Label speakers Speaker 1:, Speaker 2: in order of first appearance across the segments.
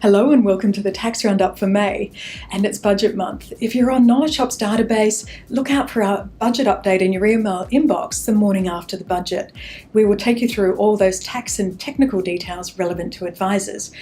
Speaker 1: Hello and welcome to the Tax Roundup for May, and it's budget month. If you're on Knowledge Shop's database, look out for our budget update in your email inbox the morning after the budget. We will take you through all those tax and technical details relevant to advisors.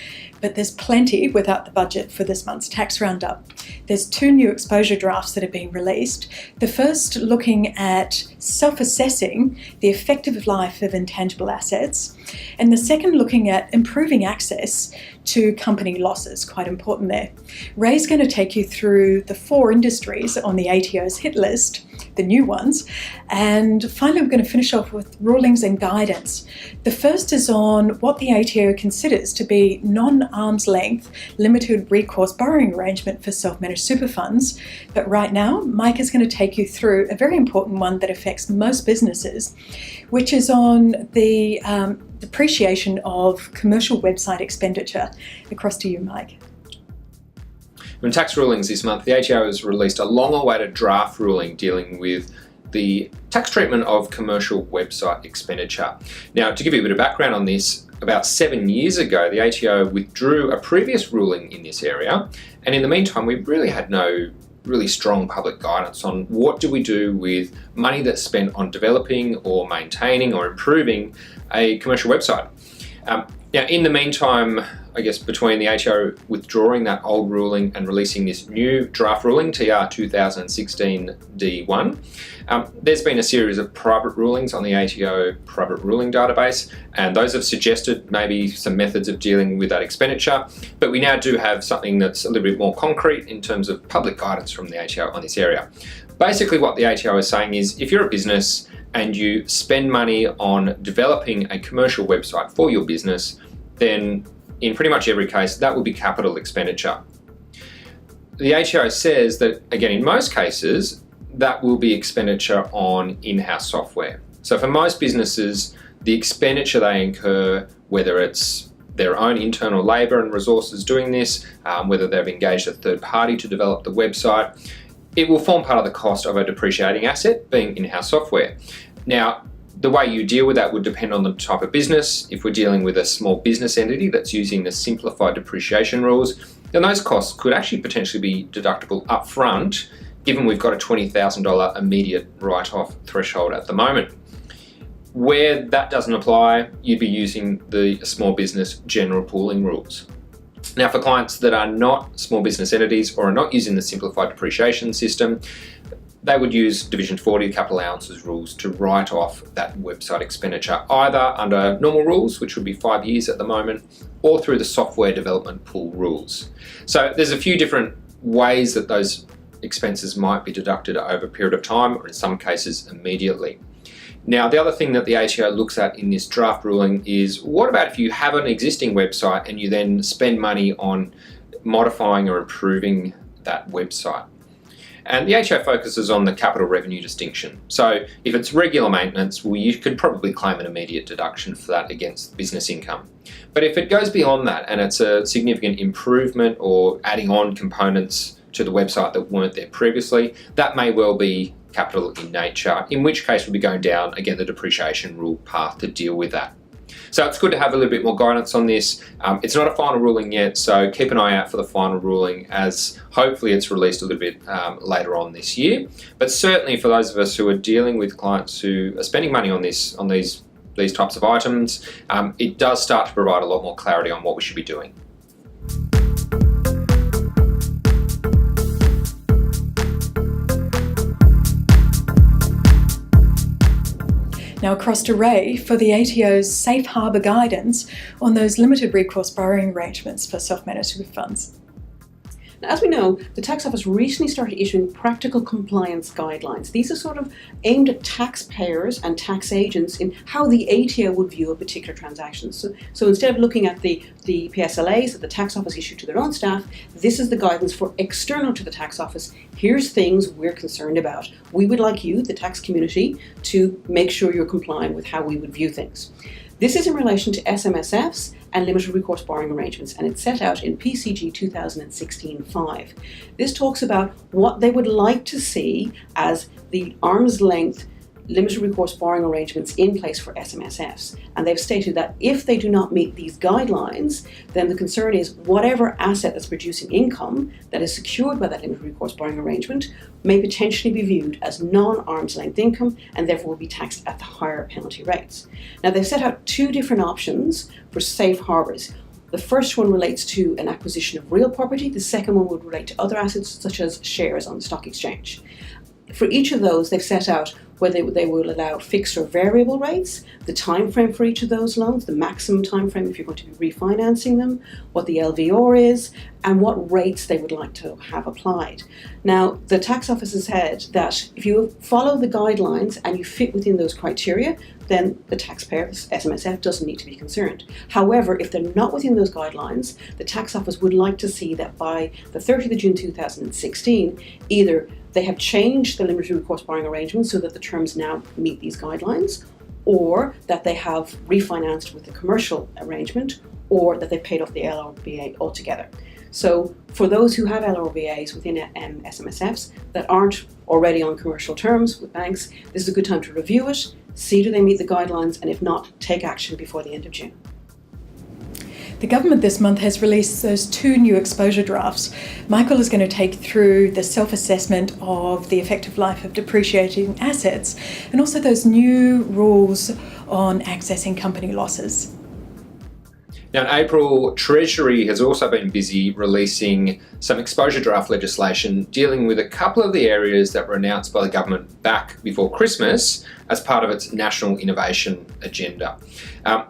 Speaker 1: But there's plenty without the budget for this month's Tax Roundup. There's 2 new exposure drafts that have been released. The first looking at self-assessing the effective life of intangible assets, and the second looking at improving access to company losses, quite important there. Ray's going to take you through the 4 industries on the ATO's hit list, the new ones, and finally we're going to finish off with rulings and guidance. The first is on what the ATO considers to be non-arm's length limited recourse borrowing arrangement for self-managed super funds, but right now Mike is going to take you through a very important one that affects most businesses, which is on the depreciation of commercial website expenditure. Across to you, Mike.
Speaker 2: In tax rulings this month, the ATO has released a long-awaited draft ruling dealing with the tax treatment of commercial website expenditure. Now, to give you a bit of background on this, about 7 years ago, the ATO withdrew a previous ruling in this area, and in the meantime, we really had no really strong public guidance on what do we do with money that's spent on developing or maintaining or improving a commercial website. Now, in the meantime, I guess between the ATO withdrawing that old ruling and releasing this new draft ruling, TR 2016-D1, there's been a series of private rulings on the ATO private ruling database, and those have suggested maybe some methods of dealing with that expenditure, but we now do have something that's a little bit more concrete in terms of public guidance from the ATO on this area. Basically what the ATO is saying is if you're a business and you spend money on developing a commercial website for your business, then in pretty much every case, that will be capital expenditure. The ATO says that, again, in most cases, that will be expenditure on in-house software. So for most businesses, the expenditure they incur, whether it's their own internal labour and resources doing this, whether they've engaged a third party to develop the website, it will form part of the cost of a depreciating asset, being in-house software. Now, the way you deal with that would depend on the type of business. If we're dealing with a small business entity that's using the simplified depreciation rules, then those costs could actually potentially be deductible up front, given we've got a $20,000 immediate write-off threshold at the moment. Where that doesn't apply, you'd be using the small business general pooling rules. Now, for clients that are not small business entities or are not using the simplified depreciation system, they would use Division 40 capital allowances rules to write off that website expenditure, either under normal rules, which would be 5 years at the moment, or through the software development pool rules. So there's a few different ways that those expenses might be deducted over a period of time, or in some cases immediately. Now, the other thing that the ATO looks at in this draft ruling is, what about if you have an existing website and you then spend money on modifying or improving that website? And the ATO focuses on the capital revenue distinction. So if it's regular maintenance, well, you could probably claim an immediate deduction for that against business income. But if it goes beyond that and it's a significant improvement or adding on components to the website that weren't there previously, that may well be capital in nature, in which case we'll be going down, again, the depreciation rule path to deal with that. So it's good to have a little bit more guidance on this. It's not a final ruling yet, so keep an eye out for the final ruling, as hopefully it's released a little bit later on this year. But certainly for those of us who are dealing with clients who are spending money on these types of items, it does start to provide a lot more clarity on what we should be doing.
Speaker 1: Now across to Ray for the ATO's safe harbour guidance on those limited recourse borrowing arrangements for self-managed super funds.
Speaker 3: Now, as we know, the Tax Office recently started issuing practical compliance guidelines. These are sort of aimed at taxpayers and tax agents in how the ATO would view a particular transaction. So instead of looking at the PSLAs that the Tax Office issue to their own staff, this is the guidance for external to the Tax Office. Here's things we're concerned about. We would like you, the tax community, to make sure you're complying with how we would view things. This is in relation to SMSFs and limited recourse borrowing arrangements, and it's set out in PCG 2016-5. This talks about what they would like to see as the arm's length limited recourse borrowing arrangements in place for SMSFs. And they've stated that if they do not meet these guidelines, then the concern is whatever asset that's producing income that is secured by that limited recourse borrowing arrangement may potentially be viewed as non-arm's length income and therefore will be taxed at the higher penalty rates. Now, they've set out two different options for safe harbours. The first one relates to an acquisition of real property. The second one would relate to other assets such as shares on the stock exchange. For each of those, they've set out whether they will allow fixed or variable rates, the time frame for each of those loans, the maximum time frame if you're going to be refinancing them, what the LVR is, and what rates they would like to have applied. Now, the tax office has said that if you follow the guidelines and you fit within those criteria, then the taxpayer, SMSF, doesn't need to be concerned. However, if they're not within those guidelines, the tax office would like to see that by the 30th of June 2016, either they have changed the limited recourse borrowing arrangement so that the terms now meet these guidelines, or that they have refinanced with a commercial arrangement, or that they've paid off the LRBA altogether. So for those who have LRBAs within SMSFs that aren't already on commercial terms with banks, this is a good time to review it, see do they meet the guidelines, and if not, take action before the end of June.
Speaker 1: The government this month has released those two new exposure drafts. Michael is going to take through the self-assessment of the effective life of depreciating assets and also those new rules on accessing company losses.
Speaker 2: Now, in April, Treasury has also been busy releasing some exposure draft legislation dealing with a couple of the areas that were announced by the government back before Christmas as part of its national innovation agenda.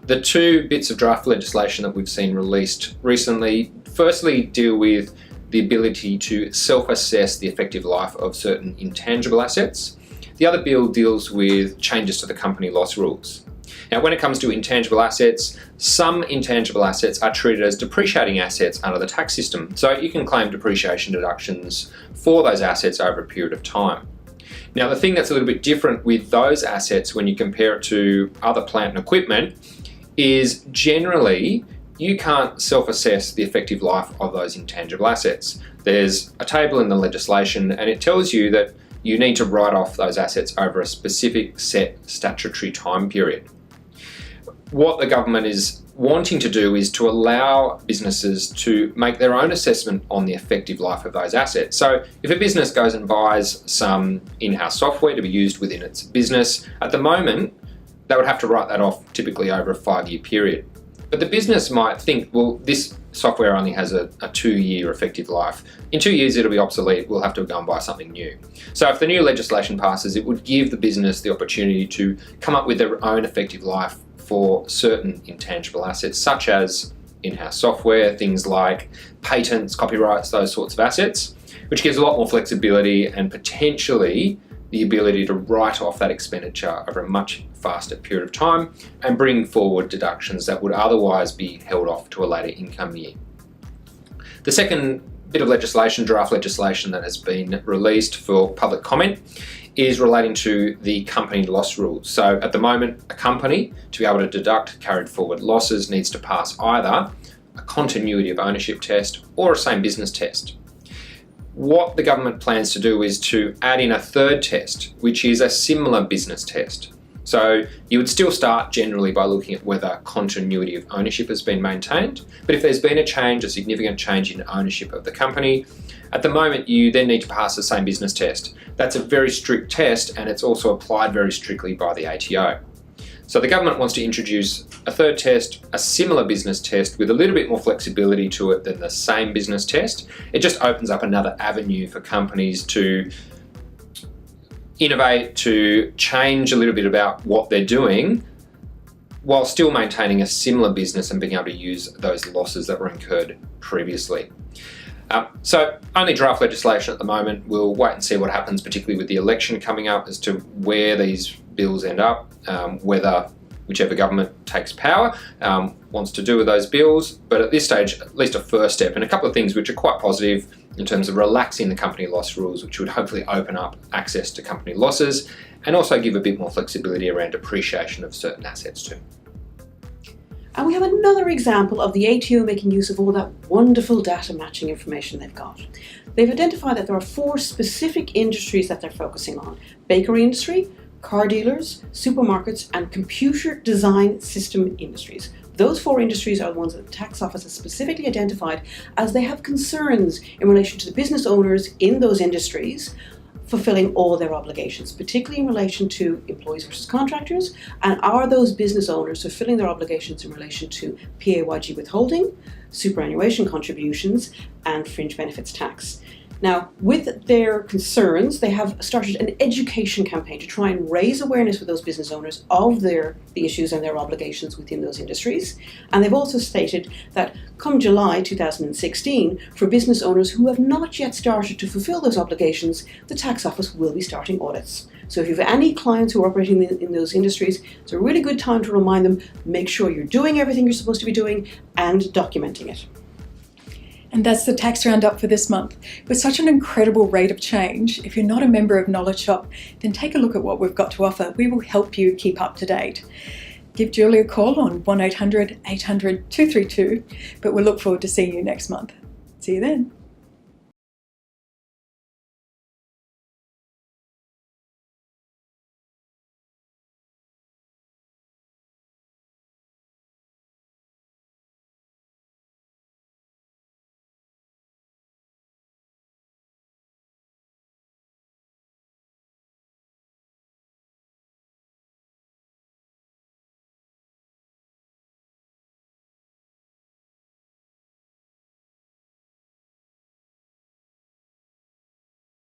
Speaker 2: The two bits of draft legislation that we've seen released recently, firstly, deal with the ability to self-assess the effective life of certain intangible assets. The other bill deals with changes to the company loss rules. Now, when it comes to intangible assets, some intangible assets are treated as depreciating assets under the tax system. So you can claim depreciation deductions for those assets over a period of time. Now, the thing that's a little bit different with those assets when you compare it to other plant and equipment is generally you can't self-assess the effective life of those intangible assets. There's a table in the legislation and it tells you that you need to write off those assets over a specific set statutory time period. What the government is wanting to do is to allow businesses to make their own assessment on the effective life of those assets. So if a business goes and buys some in-house software to be used within its business, at the moment, they would have to write that off typically over a 5-year period. But the business might think, well, this software only has a 2-year effective life. In 2 years, it'll be obsolete. We'll have to go and buy something new. So if the new legislation passes, it would give the business the opportunity to come up with their own effective life for certain intangible assets, such as in-house software, things like patents, copyrights, those sorts of assets, which gives a lot more flexibility and potentially the ability to write off that expenditure over a much faster period of time and bring forward deductions that would otherwise be held off to a later income year. The second bit of legislation, draft legislation that has been released for public comment, is relating to the company loss rules. So at the moment, a company, to be able to deduct carried forward losses, needs to pass either a continuity of ownership test or a same business test. What the government plans to do is to add in a third test, which is a similar business test. So you would still start generally by looking at whether continuity of ownership has been maintained, but if there's been a change, a significant change in ownership of the company, at the moment you then need to pass the same business test. That's a very strict test and it's also applied very strictly by the ATO. So the government wants to introduce a third test, a similar business test with a little bit more flexibility to it than the same business test. It just opens up another avenue for companies to innovate, to change a little bit about what they're doing while still maintaining a similar business and being able to use those losses that were incurred previously. So only draft legislation at the moment. We'll wait and see what happens, particularly with the election coming up, as to where these bills end up, whether whichever government takes power wants to do with those bills. But at this stage, at least a first step, and a couple of things which are quite positive in terms of relaxing the company loss rules, which would hopefully open up access to company losses and also give a bit more flexibility around depreciation of certain assets too.
Speaker 3: And we have another example of the ATO making use of all that wonderful data matching information they've got. They've identified that there are 4 specific industries that they're focusing on: bakery industry, car dealers, supermarkets, and computer design system industries. Those 4 industries are the ones that the tax office has specifically identified as they have concerns in relation to the business owners in those industries fulfilling all their obligations, particularly in relation to employees versus contractors, and are those business owners fulfilling their obligations in relation to PAYG withholding, superannuation contributions, and fringe benefits tax. Now, with their concerns, they have started an education campaign to try and raise awareness with those business owners of the issues and their obligations within those industries. And they've also stated that come July 2016, for business owners who have not yet started to fulfill those obligations, the tax office will be starting audits. So if you have any clients who are operating in those industries, it's a really good time to remind them, make sure you're doing everything you're supposed to be doing and documenting it.
Speaker 1: And that's the tax roundup for this month. With such an incredible rate of change, if you're not a member of Knowledge Shop, then take a look at what we've got to offer. We will help you keep up to date. Give Julie a call on 1800 800 232, but we'll look forward to seeing you next month. See you then.